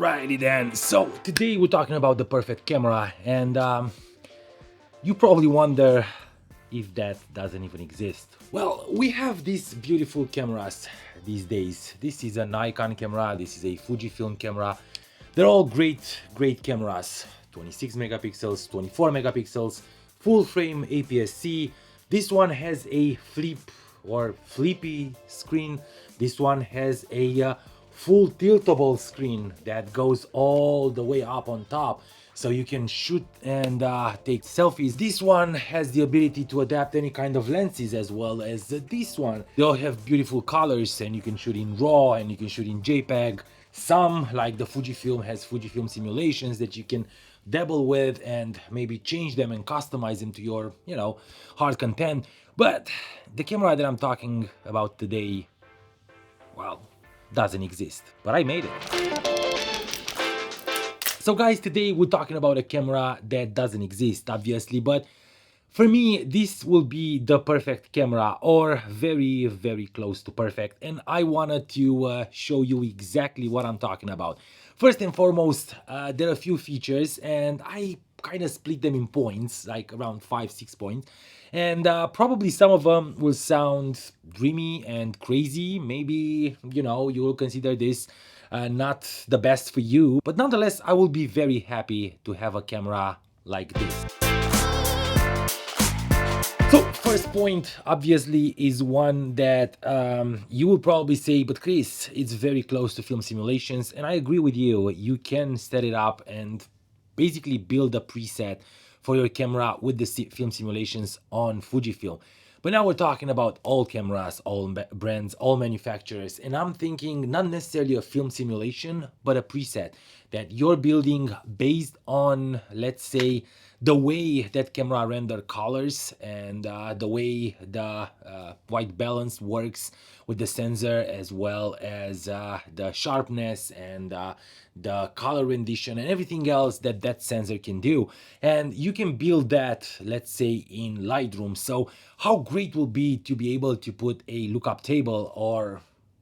Alrighty then, so today we're talking about the perfect camera, and you probably wonder if that doesn't even exist. Well, we have these beautiful cameras these days. This is a Nikon camera, this is a Fujifilm camera. They're all great cameras. 26 megapixels, 24 megapixels, full frame APS-C. This one has a flip or flippy screen. This one has a full tiltable screen that goes all the way up on top, so you can shoot and take selfies. This one has the ability to adapt any kind of lenses as well as this one. They all have beautiful colors, and you can shoot in RAW and you can shoot in JPEG. Some, like the Fujifilm, has Fujifilm simulations that you can dabble with and maybe change them and customize them to your, hard content. But the camera that I'm talking about today, well, doesn't exist, but I made it. So guys, today we're talking about a camera that doesn't exist, obviously, but for me this will be the perfect camera, or very close to perfect, and I wanted to show you exactly what I'm talking about. First and foremost, there are a few features, and I kind of split them in points, like around 5-6 points, and probably some of them will sound dreamy and crazy. Maybe you will consider this not the best for you, but nonetheless I will be very happy to have a camera like this. So first point obviously is one that you will probably say, but Chris, it's very close to film simulations, and I agree with you. You can set it up and basically build a preset for your camera with the film simulations on Fujifilm. But now we're talking about all cameras, all brands, all manufacturers, and I'm thinking not necessarily a film simulation, but a preset that you're building based on, let's say, the way that camera render colors and the way the white balance works with the sensor, as well as the sharpness and the color rendition and everything else that that sensor can do. And you can build that, let's say, in Lightroom. So how great will be to be able to put a lookup table, or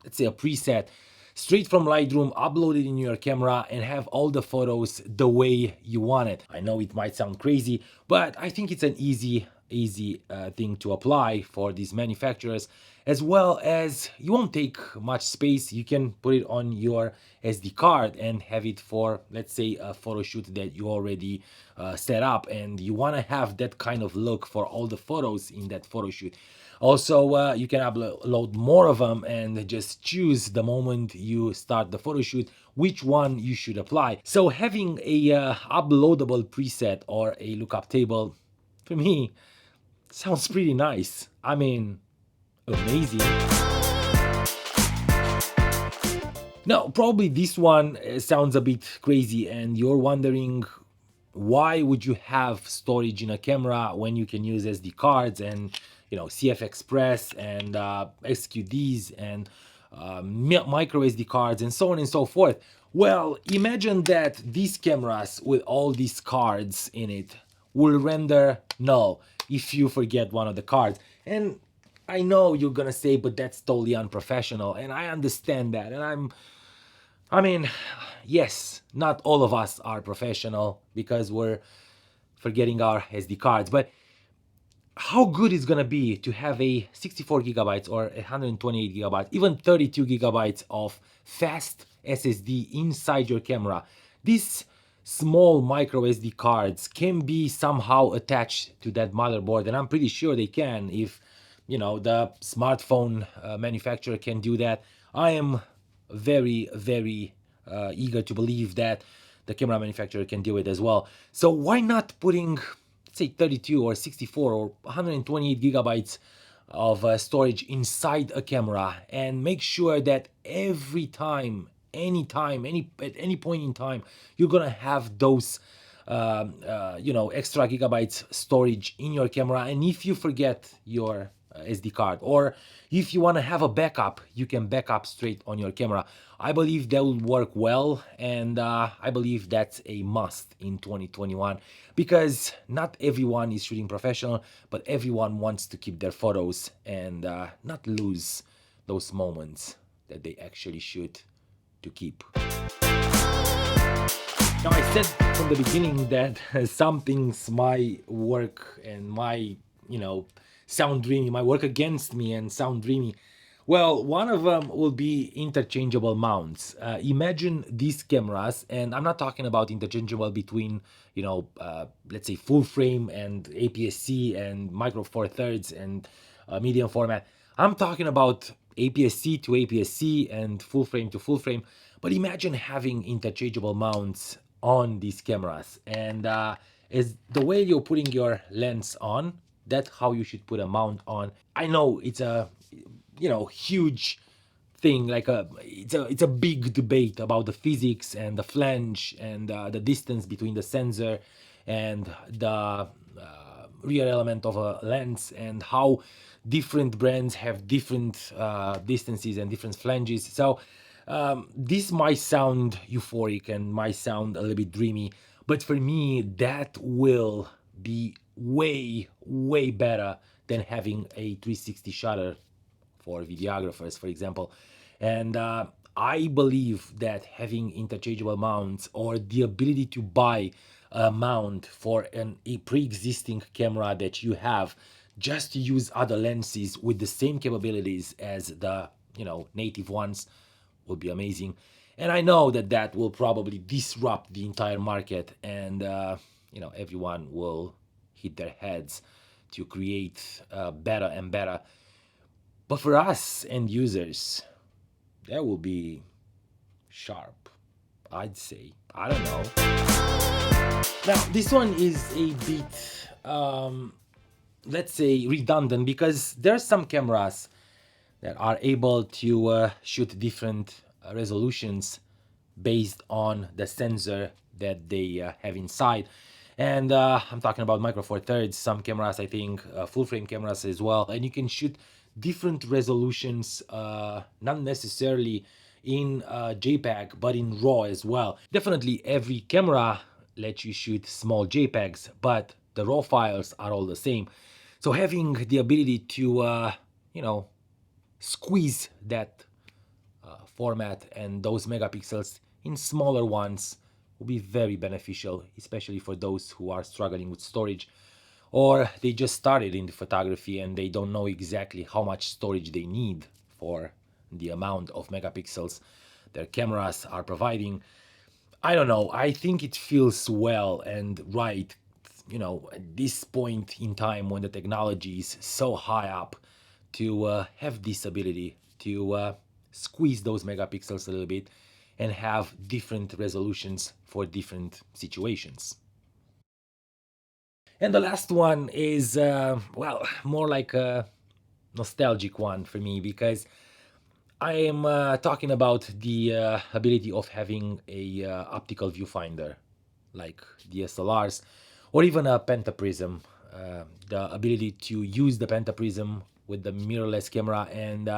let's say a preset, straight from Lightroom, upload it in your camera and have all the photos the way you want it. I know it might sound crazy, but I think it's an easy thing to apply for these manufacturers, as well as you won't take much space. You can put it on your SD card and have it for, let's say, a photo shoot that you already set up, and you want to have that kind of look for all the photos in that photo shoot. Also, you can upload more of them and just choose the moment you start the photo shoot which one you should apply. So having a uploadable preset or a lookup table, for me, sounds pretty nice. I mean, amazing. Now, probably this one sounds a bit crazy, and you're wondering, why would you have storage in a camera when you can use SD cards and CF Express and XQDs and micro SD cards and so on and so forth? Well, imagine that these cameras with all these cards in it will render null if you forget one of the cards. And I know you're gonna say, but that's totally unprofessional, and I understand that, and I mean, yes, not all of us are professional because we're forgetting our SD cards, but how good it's gonna be to have a 64 gigabytes or 128 gigabytes, even 32 gigabytes of fast SSD inside your camera. These small micro SD cards can be somehow attached to that motherboard, and I'm pretty sure they can. If the smartphone manufacturer can do that, I am very eager to believe that the camera manufacturer can do it as well. So why not putting, say, 32 or 64 or 128 gigabytes of storage inside a camera, and make sure that every time, anytime, at any point in time, you're gonna have those extra gigabytes storage in your camera. And if you forget your SD card, or if you want to have a backup, you can back up straight on your camera. I believe that will work well, and I believe that's a must in 2021, because not everyone is shooting professional, but everyone wants to keep their photos and not lose those moments that they actually shoot to keep. Now, I said from the beginning that some things might work and might, sound dreamy, might work against me and sound dreamy. Well, one of them will be interchangeable mounts. Imagine these cameras, and I'm not talking about interchangeable between, let's say full frame and APS-C and micro four thirds and medium format. I'm talking about APS-C to APS-C and full frame to full frame. But imagine having interchangeable mounts on these cameras, and is the way you're putting your lens on, that's how you should put a mount on. I know it's a huge thing, like it's a big debate about the physics and the flange and the distance between the sensor and the rear element of a lens, and how different brands have different distances and different flanges. So this might sound euphoric and might sound a little bit dreamy, but for me, that will be way, way better than having a 360 shutter for videographers, for example. And I believe that having interchangeable mounts or the ability to buy a mount for a pre-existing camera that you have, just to use other lenses with the same capabilities as the native ones, would be amazing. And I know that that will probably disrupt the entire market, and everyone will hit their heads to create better and better. But for us end users, that will be sharp, I'd say. I don't know. Now, this one is a bit, let's say, redundant, because there are some cameras that are able to shoot different resolutions based on the sensor that they have inside. And I'm talking about micro four thirds, some cameras, I think, full frame cameras as well. And you can shoot different resolutions, not necessarily in JPEG, but in RAW as well. Definitely every camera lets you shoot small JPEGs, but the RAW files are all the same. So having the ability to, squeeze that format and those megapixels in smaller ones will be very beneficial, especially for those who are struggling with storage, or they just started in the photography and they don't know exactly how much storage they need for the amount of megapixels their cameras are providing. I don't know. I think it feels well and right, at this point in time when the technology is so high up, to have this ability to squeeze those megapixels a little bit and have different resolutions for different situations. And the last one is, well, more like a nostalgic one for me, because I am talking about the ability of having a optical viewfinder like DSLRs, or even a pentaprism. The ability to use the pentaprism with the mirrorless camera and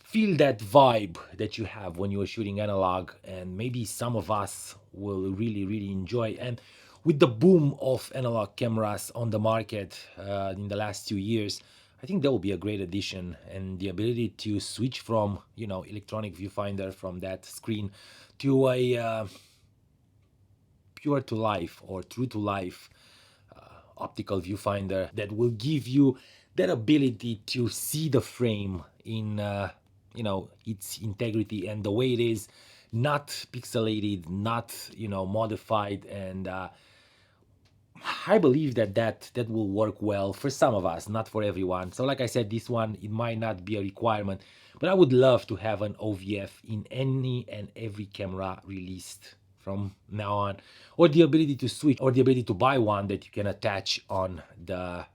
feel that vibe that you have when you are shooting analog, and maybe some of us will really, really enjoy. And with the boom of analog cameras on the market in the last 2 years, I think that will be a great addition, and the ability to switch from electronic viewfinder from that screen to a pure to life or true to life optical viewfinder that will give you that ability to see the frame in its integrity and the way it is, not pixelated, not modified. And I believe that will work well for some of us, not for everyone. So like I said, this one, it might not be a requirement, but I would love to have an OVF in any and every camera released from now on, or the ability to switch, or the ability to buy one that you can attach on the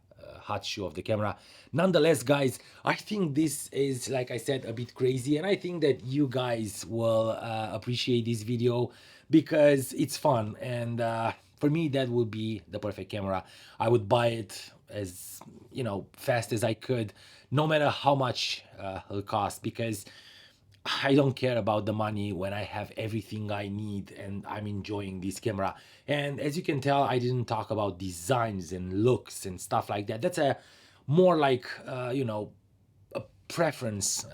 hot shoe of the camera. Nonetheless, guys, I think this is, like I said, a bit crazy, and I think that you guys will appreciate this video because it's fun. And for me, that would be the perfect camera. I would buy it as fast as I could, no matter how much it'll cost, because I don't care about the money when I have everything I need and I'm enjoying this camera. And as you can tell, I didn't talk about designs and looks and stuff like that. That's a more like a preference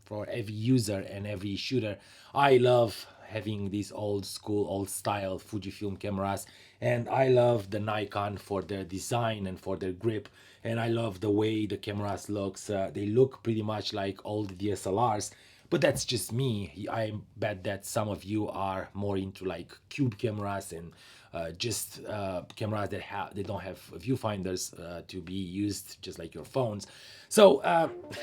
for every user and every shooter. I love having these old school, old style Fujifilm cameras, and I love the Nikon for their design and for their grip, and I love the way the cameras looks. They look pretty much like old DSLRs, but that's just me. I bet that some of you are more into like cube cameras and just cameras that they don't have viewfinders to be used just like your phones. So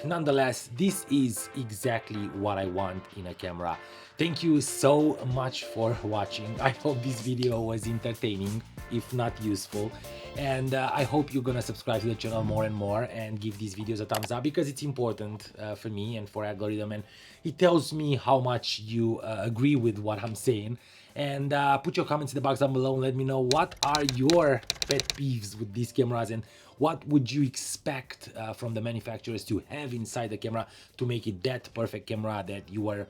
nonetheless, this is exactly what I want in a camera. Thank you so much for watching. I hope this video was entertaining, if not useful, and I hope you're gonna subscribe to the channel more and more and give these videos a thumbs up, because it's important for me and for algorithm, and it tells me how much you agree with what I'm saying. And put your comments in the box down below and let me know what are your pet peeves with these cameras, and what would you expect from the manufacturers to have inside the camera to make it that perfect camera that you were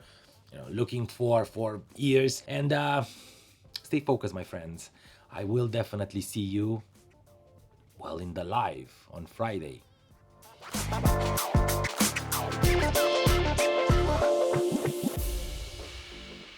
looking for years. And stay focused, my friends. I will definitely see you, well, in the live on Friday.